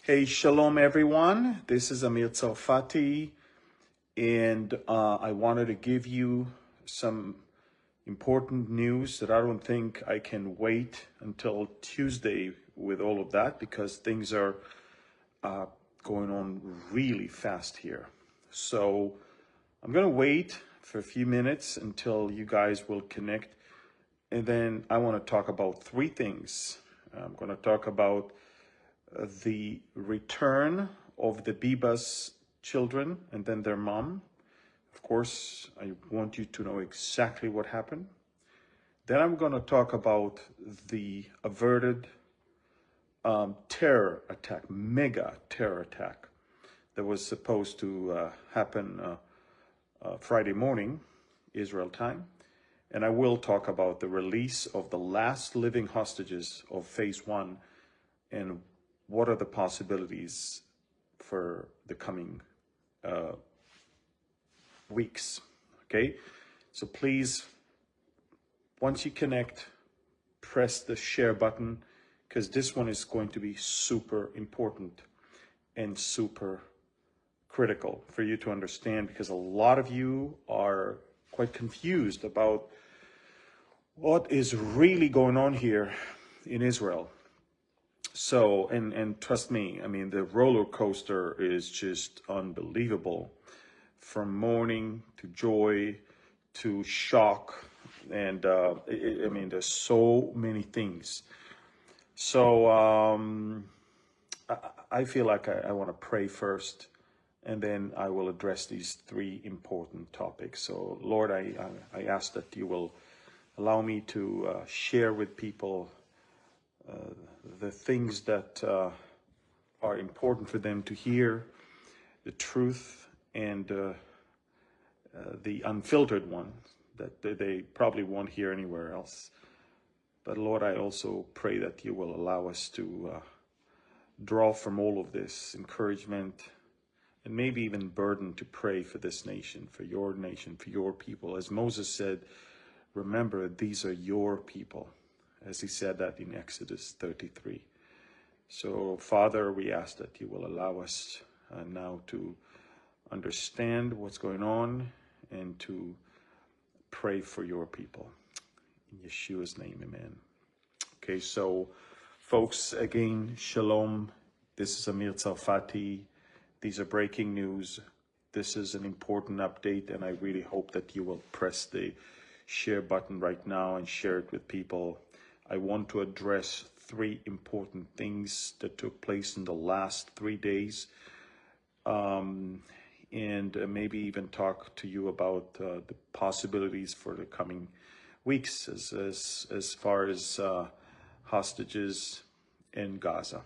Hey, shalom everyone. This is Amir Tsarfati, and I wanted to give you some important news that I don't think I can wait until Tuesday with all of that because things are going on really fast here. So I'm going to wait for a few minutes until you guys will connect, and then I want to talk about three things. I'm going to talk about the return of the Bibas children and then their mom. Of course, I want you to know exactly what happened. Then I'm going to talk about the averted terror attack, mega terror attack that was supposed to happen Friday morning, Israel time. And I will talk about the release of the last living hostages of phase one and what are the possibilities for the coming weeks. Okay, so please, once you connect, press the share button because this one is going to be super important and super critical for you to understand, because a lot of you are quite confused about what is really going on here in Israel. So, and trust me, I mean, the roller coaster is just unbelievable, from mourning to joy to shock. And I mean, there's so many things. So I feel like I want to pray first, and then I will address these three important topics. So Lord, I ask that you will allow me to share with people the things that are important for them to hear, the truth, and the unfiltered one that they probably won't hear anywhere else. But Lord, I also pray that you will allow us to draw from all of this encouragement and maybe even burden to pray for this nation, for your people. As Moses said, remember, these are your people, as he said that in Exodus 33. So, Father, we ask that you will allow us now to understand what's going on and to pray for your people. In Yeshua's name, amen. Okay, so, folks, again, shalom. This is Amir Tsarfati. These are breaking news. This is an important update, and I really hope that you will press the share button right now and share it with people. I want to address three important things that took place in the last 3 days, and maybe even talk to you about the possibilities for the coming weeks as far as hostages in Gaza.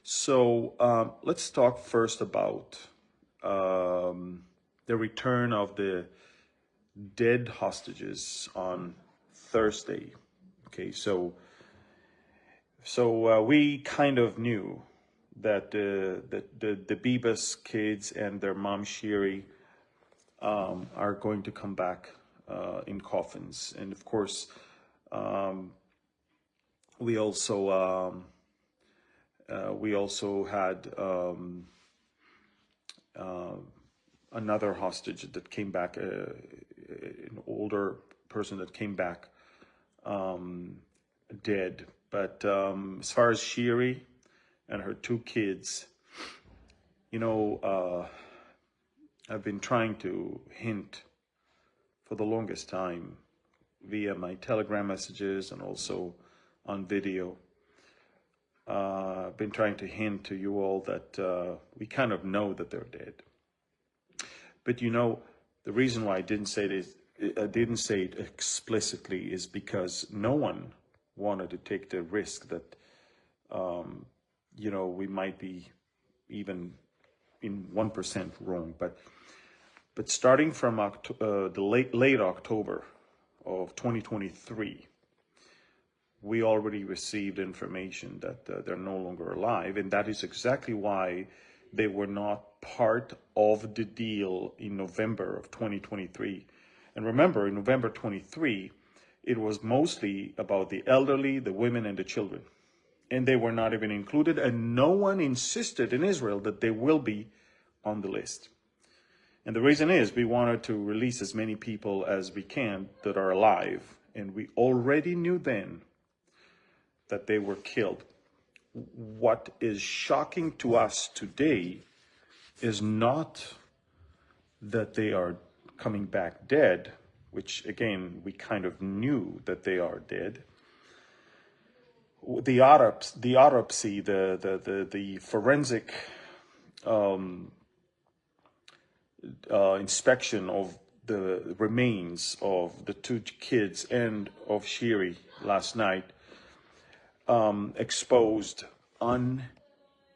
So let's talk first about the return of the dead hostages on Thursday. Okay, so we kind of knew that the Bibas kids and their mom Shiri are going to come back in coffins, and of course we also had another hostage that came back, an older person that came back dead. But as far as Shiri and her two kids, you know, I've been trying to hint for the longest time via my Telegram messages and also on video. I've been trying to hint to you all that we kind of know that they're dead. But you know, the reason why I didn't say it explicitly is because no one wanted to take the risk that, you know, we might be even in 1% wrong. But starting from the late October of 2023, we already received information that they're no longer alive, and that is exactly why they were not part of the deal in November of 2023. And remember, in November 23, it was mostly about the elderly, the women, and the children. and they were not even included, and no one insisted in Israel that they will be on the list. And the reason is we wanted to release as many people as we can that are alive, and we already knew then that they were killed. What is shocking to us today is not that they are coming back dead, which again, we kind of knew that they are dead. The autopsy, the forensic inspection of the remains of the two kids and of Shiri last night exposed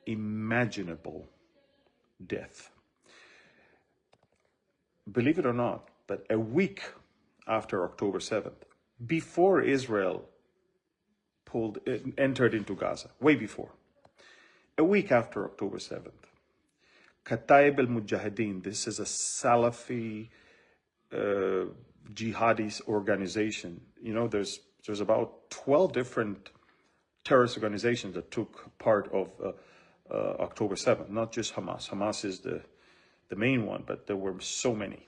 unimaginable death. Believe it or not, but a week after October 7th, before Israel entered into Gaza, way before, a week after October 7th, Kataib al-Mujahideen, this is a Salafi jihadist organization. You know, there's about 12 different terrorist organizations that took part of October 7th, not just Hamas. Hamas is the main one, but there were so many.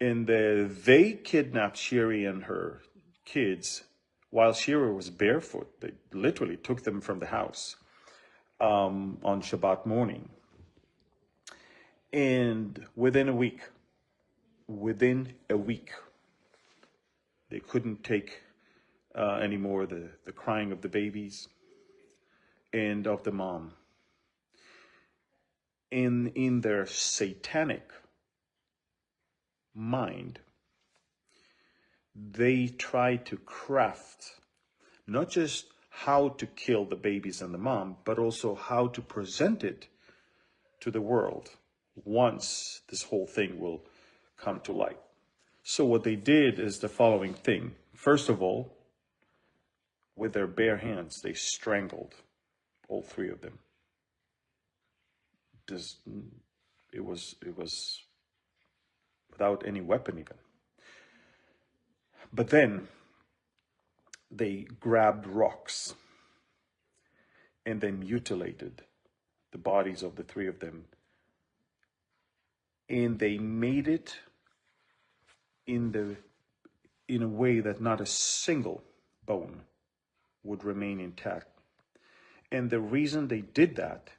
And they kidnapped Shiri and her kids while Shiri was barefoot. They literally took them from the house on Shabbat morning. And within a week, they couldn't take anymore the crying of the babies and of the mom. In their satanic mind, they try to craft not just how to kill the babies and the mom, but also how to present it to the world once this whole thing will come to light. So what they did is the following thing. First of all, with their bare hands, they strangled all three of them. It was without any weapon even. But then they grabbed rocks and then mutilated the bodies of the three of them. And they made it in a way that not a single bone would remain intact. And the reason they did that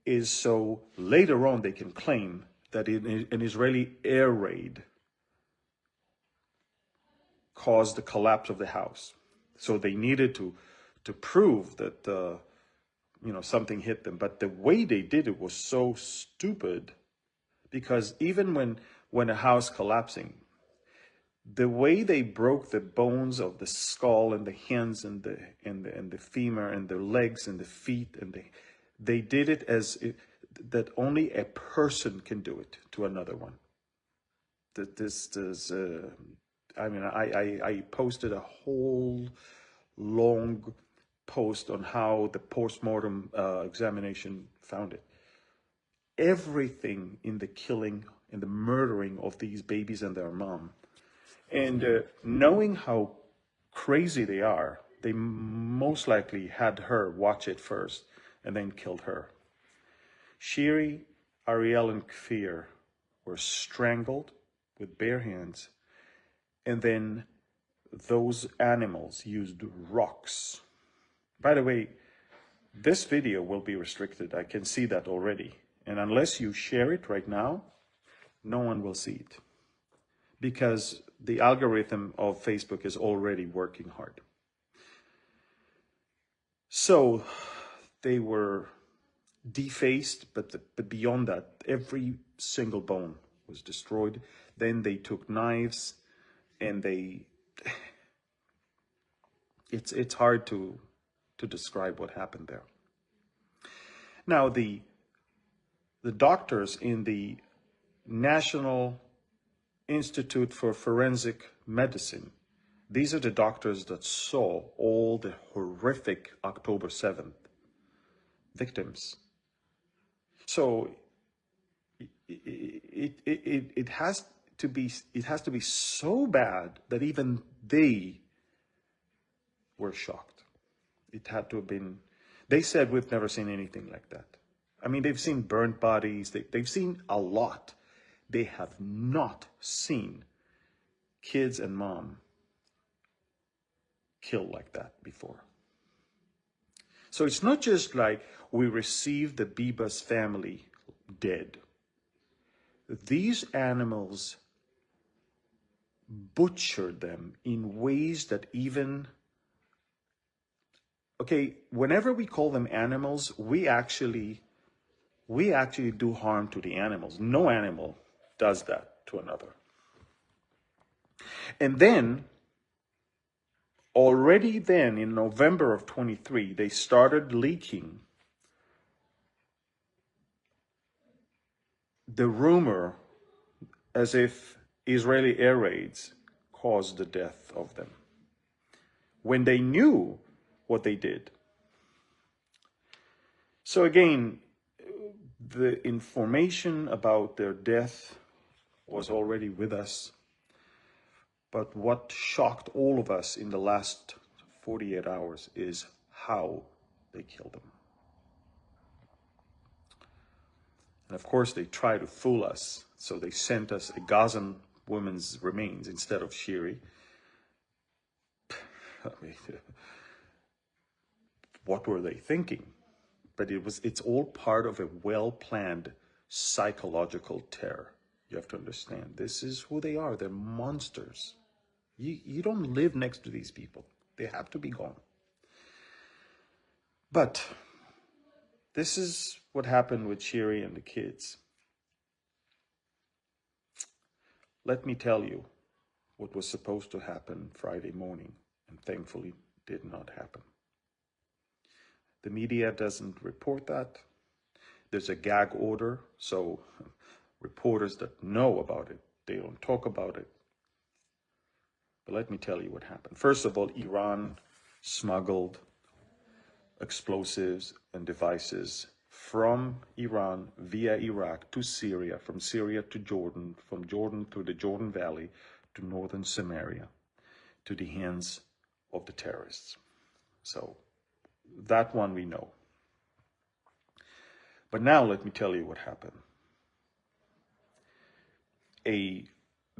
is so later on they can claim that an Israeli air raid caused the collapse of the house. So they needed to prove that something hit them. But the way they did it was so stupid, because even when a house collapsing, the way they broke the bones of the skull and the hands and the femur and the legs and the feet, and they did it that only a person can do it to another one. I posted a whole long post on how the post-mortem examination found it. Everything in the killing, in the murdering of these babies and their mom, and knowing how crazy they are, they most likely had her watch it first and then killed her. Shiri, Ariel, and Kfir were strangled with bare hands, and then those animals used rocks. By the way, this video will be restricted. I can see that already. And unless you share it right now, no one will see it, because the algorithm of Facebook is already working hard. So they were defaced, but beyond that, every single bone was destroyed. Then they took knives, and it's hard to describe what happened there. Now the doctors in the National Institute for Forensic Medicine, these are the doctors that saw all the horrific October 7th victims. So it has to be so bad that even they were shocked. It had to have been, they said we've never seen anything like that. I mean, they've seen burnt bodies, they've seen a lot. They have not seen kids and mom killed like that before. So it's not just like we received the Bibas family dead. These animals butchered them in ways that even, okay, whenever we call them animals, we actually do harm to the animals. No animal does that to another. And then, already then, in November of 23, they started leaking the rumor as if Israeli air raids caused the death of them, when they knew what they did. So again, the information about their death was already with us. But what shocked all of us in the last 48 hours is how they killed them. And of course, they try to fool us. So they sent us a Gazan woman's remains instead of Shiri. I mean, what were they thinking? But it's all part of a well-planned psychological terror. You have to understand, this is who they are. They're monsters. You don't live next to these people. They have to be gone. But this is what happened with Shiri and the kids. Let me tell you what was supposed to happen Friday morning, and thankfully did not happen. The media doesn't report that. There's a gag order, so reporters that know about it, they don't talk about it. But let me tell you what happened. First of all, Iran smuggled explosives and devices from Iran via Iraq to Syria, from Syria to Jordan, from Jordan through the Jordan Valley to northern Samaria, to the hands of the terrorists. So that one we know. But now let me tell you what happened. A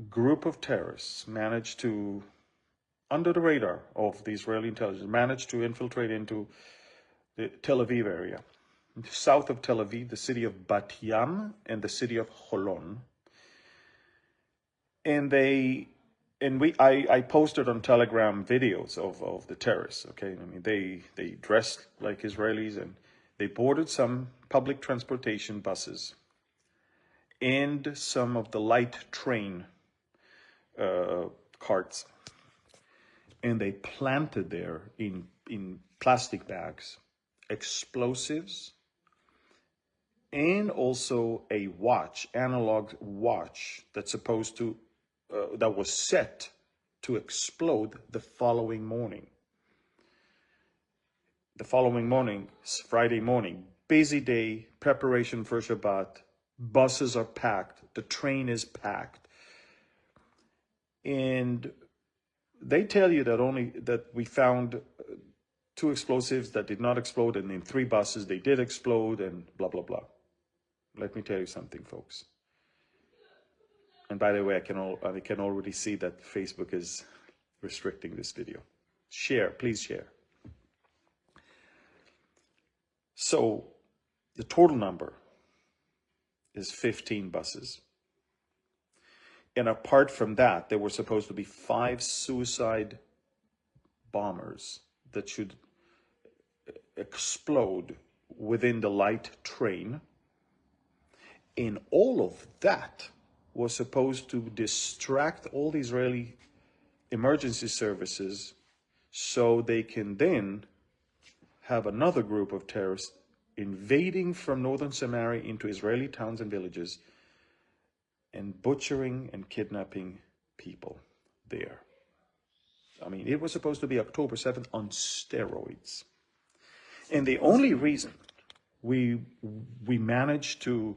group of terrorists managed to, under the radar of the Israeli intelligence, managed to infiltrate into the Tel Aviv area, south of Tel Aviv, the city of Bat Yam and the city of Holon. And I posted on Telegram videos of the terrorists, okay? I mean, they dressed like Israelis, and they boarded some public transportation buses and some of the light train carts. And they planted there in plastic bags explosives and also a watch, analog watch, that's supposed to, that was set to explode the following morning. The following morning, Friday morning, busy day, preparation for Shabbat, buses are packed, the train is packed. And they tell you that we found 2 explosives that did not explode, and in 3 buses they did explode, and blah, blah, blah. Let me tell you something, folks. And by the way, I can already see that Facebook is restricting this video. Share, please share. So the total number is 15 buses. And apart from that, there were supposed to be 5 suicide bombers that should explode within the light train. And all of that was supposed to distract all the Israeli emergency services so they can then have another group of terrorists invading from northern Samaria into Israeli towns and villages and butchering and kidnapping people there. I mean, it was supposed to be October 7th on steroids. And the only reason we managed to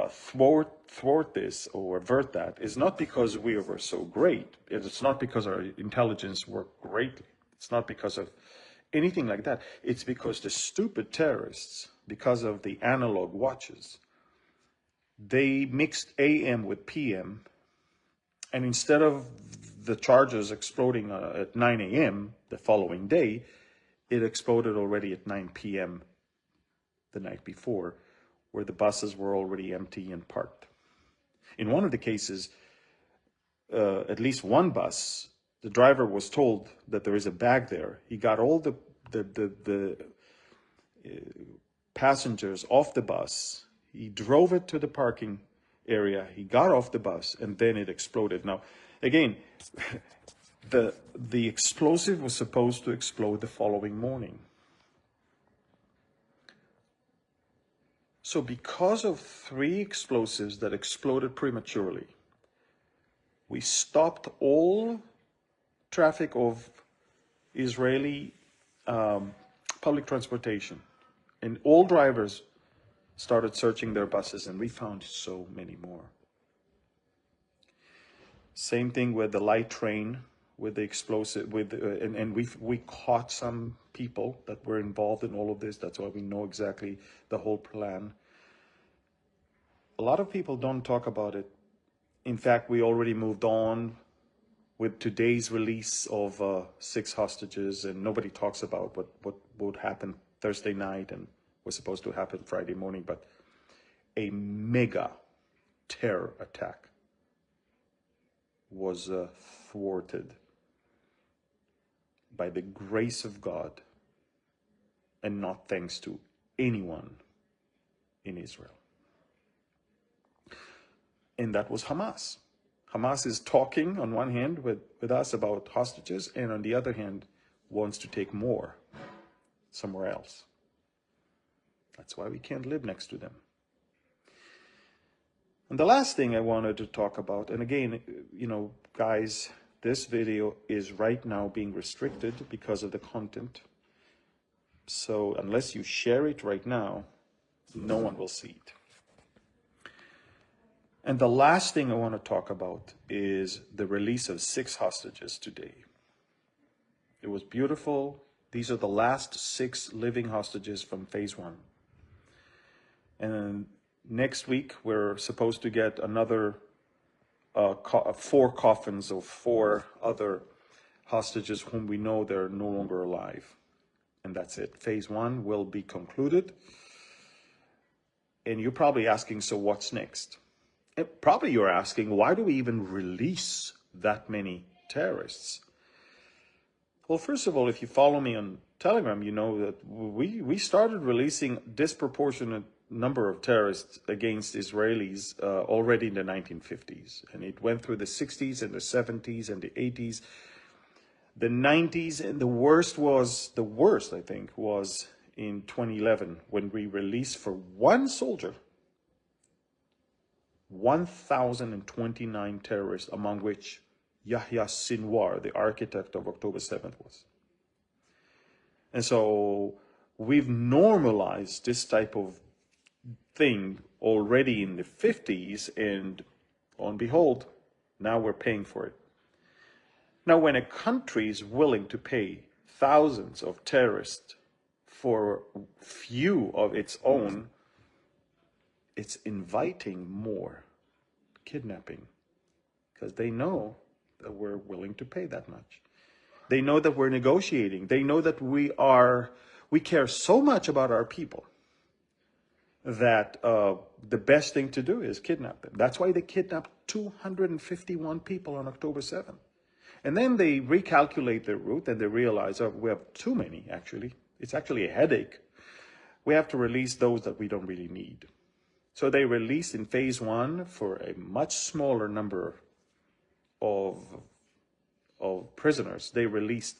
thwart this or avert that is not because we were so great. It's not because our intelligence worked greatly. It's not because of anything like that. It's because the stupid terrorists, because of the analog watches, they mixed AM with PM, and instead of the charges exploding at 9 a.m. the following day, it exploded already at 9 p.m. the night before, where the buses were already empty and parked. In one of the cases, at least one bus, the driver was told that there is a bag there. He got all the passengers off the bus. He drove it to the parking area. He got off the bus, and then it exploded. Now, again, the explosive was supposed to explode the following morning. So because of 3 explosives that exploded prematurely, we stopped all traffic of Israeli public transportation, and all drivers started searching their buses, and we found so many more. Same thing with the light train, with the explosive, and we caught some people that were involved in all of this. That's why we know exactly the whole plan. A lot of people don't talk about it. In fact, we already moved on with today's release of 6 hostages, and nobody talks about what would happen Thursday night and was supposed to happen Friday morning. But a mega terror attack was thwarted by the grace of God, and not thanks to anyone in Israel. And that was Hamas. Hamas is talking on one hand with us about hostages, and on the other hand wants to take more somewhere else. That's why we can't live next to them. And the last thing I wanted to talk about, and again, you know, guys, this video is right now being restricted because of the content. So unless you share it right now, no one will see it. And the last thing I want to talk about is the release of 6 hostages today. It was beautiful. These are the last 6 living hostages from phase 1. And next week, we're supposed to get another 4 coffins of 4 other hostages whom we know they're no longer alive. And that's it. Phase 1 will be concluded. And you're probably asking, so what's next? Probably you're asking, why do we even release that many terrorists? Well, first of all, if you follow me on Telegram, you know that we started releasing disproportionate number of terrorists against Israelis already in the 1950s. And it went through the 60s and the 70s and the 80s, the 90s, and the worst, I think, was in 2011 when we released for one soldier 1,029 terrorists, among which Yahya Sinwar, the architect of October 7th, was. And so we've normalized this type of thing already in the 50s, and on behold, now we're paying for it. Now, when a country is willing to pay thousands of terrorists for few of its own, it's inviting more kidnapping, because they know that we're willing to pay that much. They know that we're negotiating. They know that we care so much about our people that the best thing to do is kidnap them. That's why they kidnapped 251 people on October 7th. And then they recalculate their route and they realize, oh, we have too many, actually. It's actually a headache. We have to release those that we don't really need. So they released in phase 1 for a much smaller number of prisoners. They released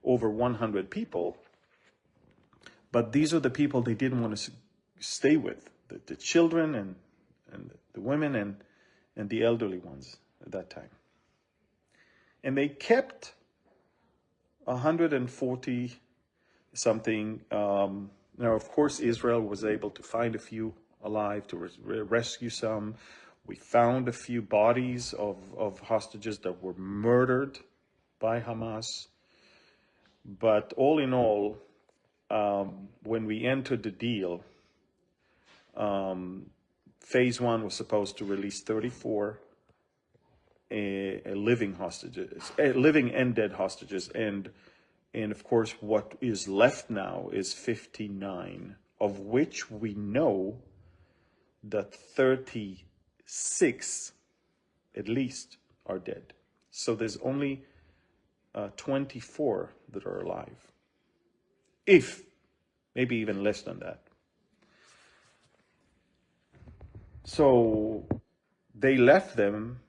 over 100 people. But these are the people they didn't want to stay with, the children and the women and the elderly ones at that time. And they kept 140 something. Now, of course, Israel was able to find a few alive, to rescue some. We found a few bodies of hostages that were murdered by Hamas. But all in all, when we entered the deal, phase one was supposed to release 34 living hostages, living and dead hostages, and of course what is left now is 59, of which we know that 36 at least are dead. So there's only 24 that are alive, if maybe even less than that. So they left them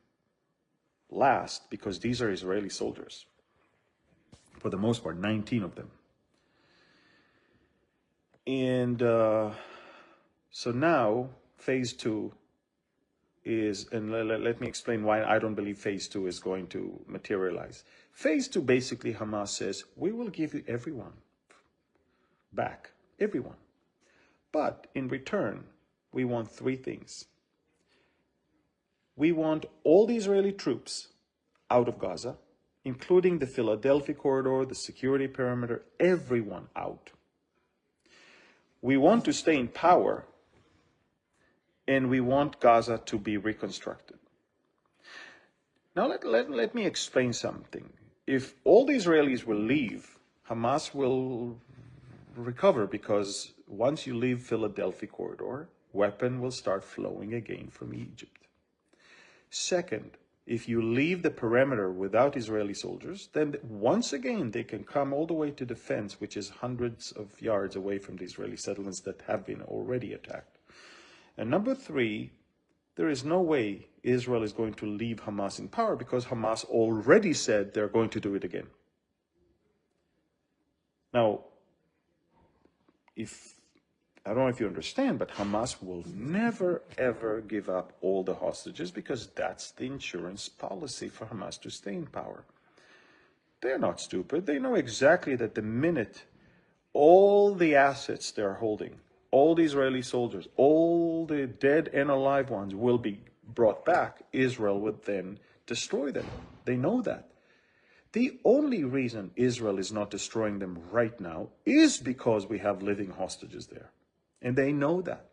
last because these are Israeli soldiers, for the most part, 19 of them. And so now phase two is, and let me explain why I don't believe phase two is going to materialize. Phase two, basically, Hamas says, we will give you everyone back, everyone. But in return, we want three things. We want all the Israeli troops out of Gaza, including the Philadelphia corridor, the security perimeter, everyone out. We want to stay in power, and we want Gaza to be reconstructed. Now let me explain something. If all the Israelis will leave, Hamas will recover, because once you leave Philadelphia corridor, weapons will start flowing again from Egypt. Second, if you leave the perimeter without Israeli soldiers, then once again they can come all the way to the fence, which is hundreds of yards away from the Israeli settlements that have been already attacked. And number three, there is no way Israel is going to leave Hamas in power, because Hamas already said they're going to do it again. Now, I don't know if you understand, but Hamas will never, ever give up all the hostages, because that's the insurance policy for Hamas to stay in power. They're not stupid. They know exactly that the minute all the assets they're holding, all the Israeli soldiers, all the dead and alive ones will be brought back, Israel would then destroy them. They know that. The only reason Israel is not destroying them right now is because we have living hostages there. And they know that.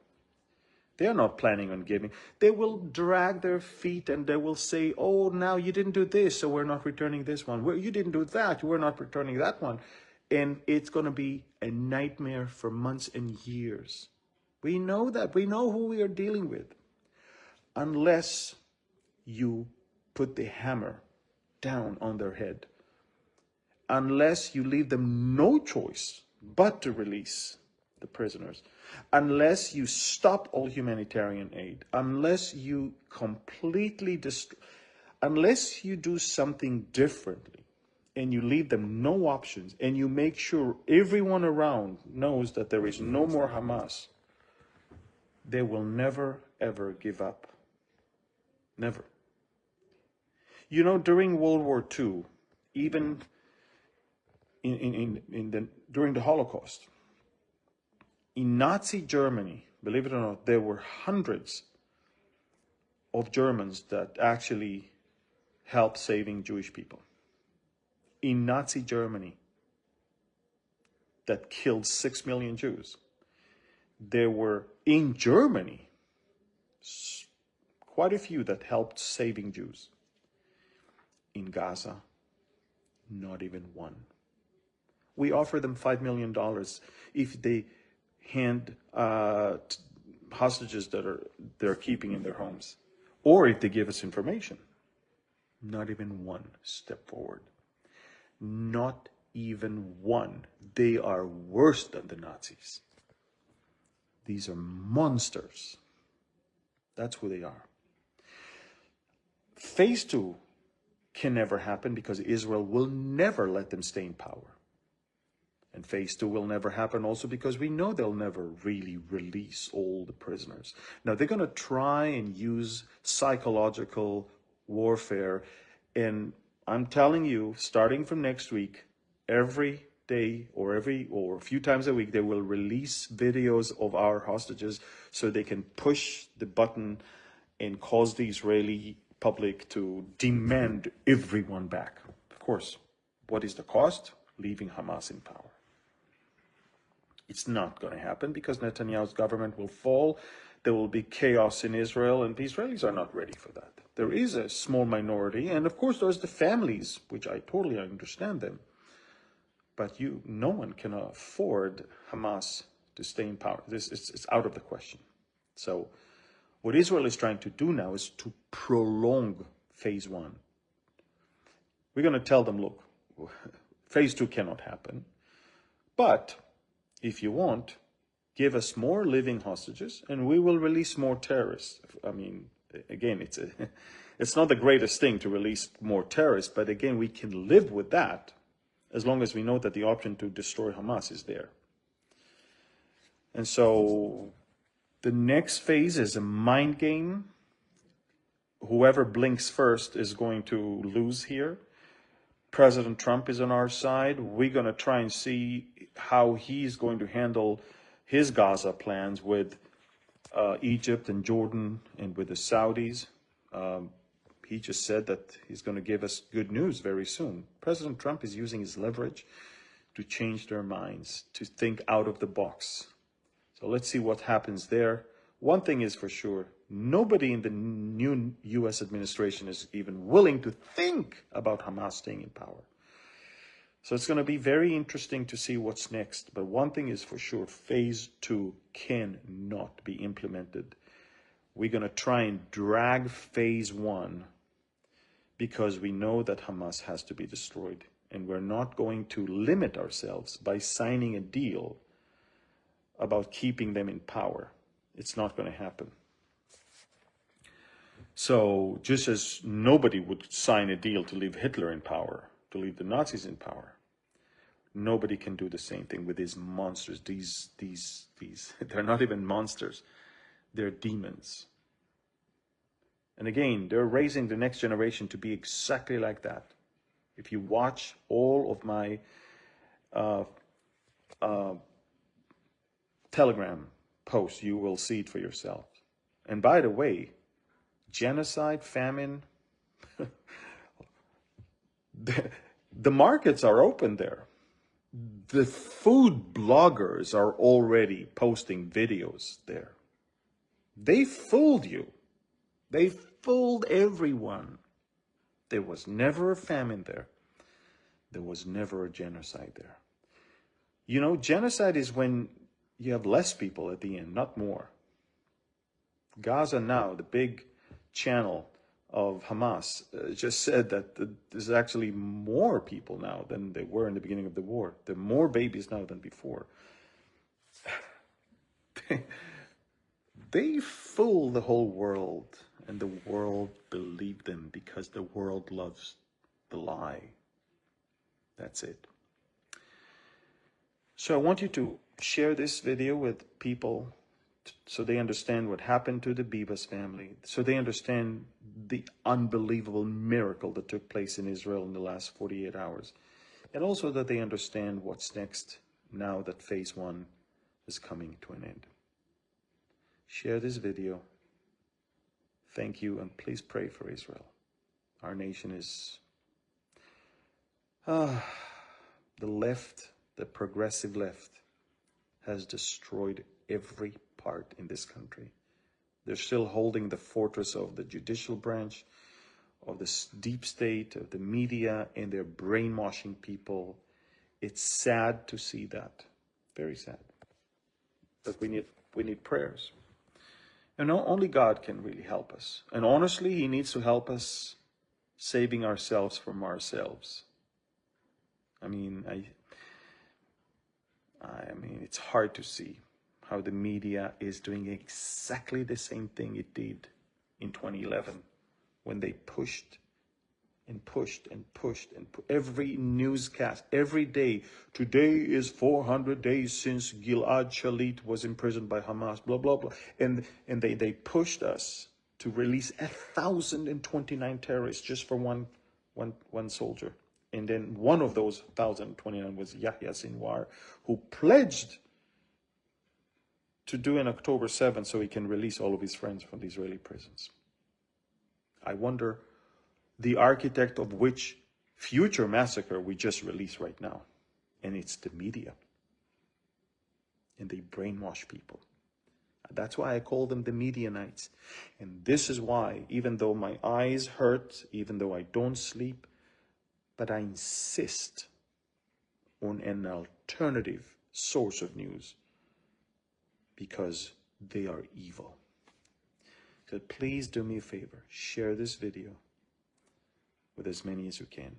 They are not planning on giving. They will drag their feet and they will say, oh, now you didn't do this, so we're not returning this one. Well, you didn't do that, we're not returning that one. And it's going to be a nightmare for months and years. We know that. We know who we are dealing with. Unless you put the hammer down on their head. Unless you leave them no choice but to release the prisoners. Unless you stop all humanitarian aid. Unless you completely unless you do something differently. And you leave them no options, and you make sure everyone around knows that there is no more Hamas, they will never, ever give up. Never. You know, during World War II, even during the Holocaust, in Nazi Germany, believe it or not, there were hundreds of Germans that actually helped saving Jewish people. In Nazi Germany, that killed 6 million Jews. There were, in Germany, quite a few that helped saving Jews. In Gaza, not even one. We offer them $5 million if they hand hostages that they're keeping in their homes, or if they give us information. Not even one step forward. Not even one. They are worse than the Nazis. These are monsters. That's who they are. Phase two can never happen because Israel will never let them stay in power. And phase two will never happen also because we know they'll never really release all the prisoners. Now, they're going to try and use psychological warfare. And I'm telling you, starting from next week, every day or a few times a week, they will release videos of our hostages so they can push the button and cause the Israeli public to demand everyone back. Of course, what is the cost? leaving Hamas in power. It's not going to happen because Netanyahu's government will fall. There will be chaos in Israel, and the Israelis are not ready for that. There is a small minority, and of course there's the families, which I totally understand them. But no one can afford Hamas to stay in power. It's out of the question. So what Israel is trying to do now is to prolong phase 1. We're going to tell them, look, phase 2 cannot happen. But if you want, give us more living hostages and we will release more terrorists. I mean, again, it's not the greatest thing to release more terrorists, but again, we can live with that as long as we know that the option to destroy Hamas is there. And so the next phase is a mind game. Whoever blinks first is going to lose here. President Trump is on our side. We're going to try and see how he's going to handle his Gaza plans with Egypt and Jordan and with the Saudis. He just said that he's going to give us good news very soon. President Trump is using his leverage to change their minds, to think out of the box. So let's see what happens there. One thing is for sure, nobody in the new U.S. administration is even willing to think about Hamas staying in power. So it's going to be very interesting to see what's next. But one thing is for sure, phase 2 cannot be implemented. We're going to try and drag phase 1 because we know that Hamas has to be destroyed. And we're not going to limit ourselves by signing a deal about keeping them in power. It's not going to happen. So just as nobody would sign a deal to leave Hitler in power, to leave the Nazis in power, nobody can do the same thing with these monsters. These they're not even monsters. They're demons. And again, they're raising the next generation to be exactly like that. If you watch all of my Telegram posts, you will see it for yourself. And by the way, genocide, famine, the markets are open there. The food bloggers are already posting videos there. They fooled you. They fooled everyone. There was never a famine there. There was never a genocide there. You know, genocide is when you have less people at the end, not more. Gaza now, the big channel of Hamas, just said that there's actually more people now than there were in the beginning of the war. There are more babies now than before. They fool the whole world, and the world believed them because the world loves the lie. That's it. So I want you to share this video with people so they understand what happened to the Bibas family, so they understand the unbelievable miracle that took place in Israel in the last 48 hours, and also that they understand what's next now that phase 1 is coming to an end. Share this video. Thank you, and please pray for Israel. Our nation is... the left, the progressive left, has destroyed every part in this country. They're still holding the fortress of the judicial branch, of the deep state, of the media, and they're brainwashing people. It's sad to see that. Very sad. But we need prayers. And only God can really help us. And honestly, He needs to help us saving ourselves from ourselves. I mean, it's hard to see how the media is doing exactly the same thing it did in 2011 when they pushed and pushed and pushed and every newscast, every day. Today is 400 days since Gilad Shalit was imprisoned by Hamas, blah, blah, blah. And they pushed us to release 1,029 terrorists just for one soldier. And then one of those 1,029 was Yahya Sinwar, who pledged to do an October 7th so he can release all of his friends from the Israeli prisons. I wonder the architect of which future massacre we just released right now. and it's the media. And they brainwash people. That's why I call them the Medianites. And this is why, even though my eyes hurt, even though I don't sleep, but I insist on an alternative source of news, because they are evil. So please do me a favor, share this video with as many as you can.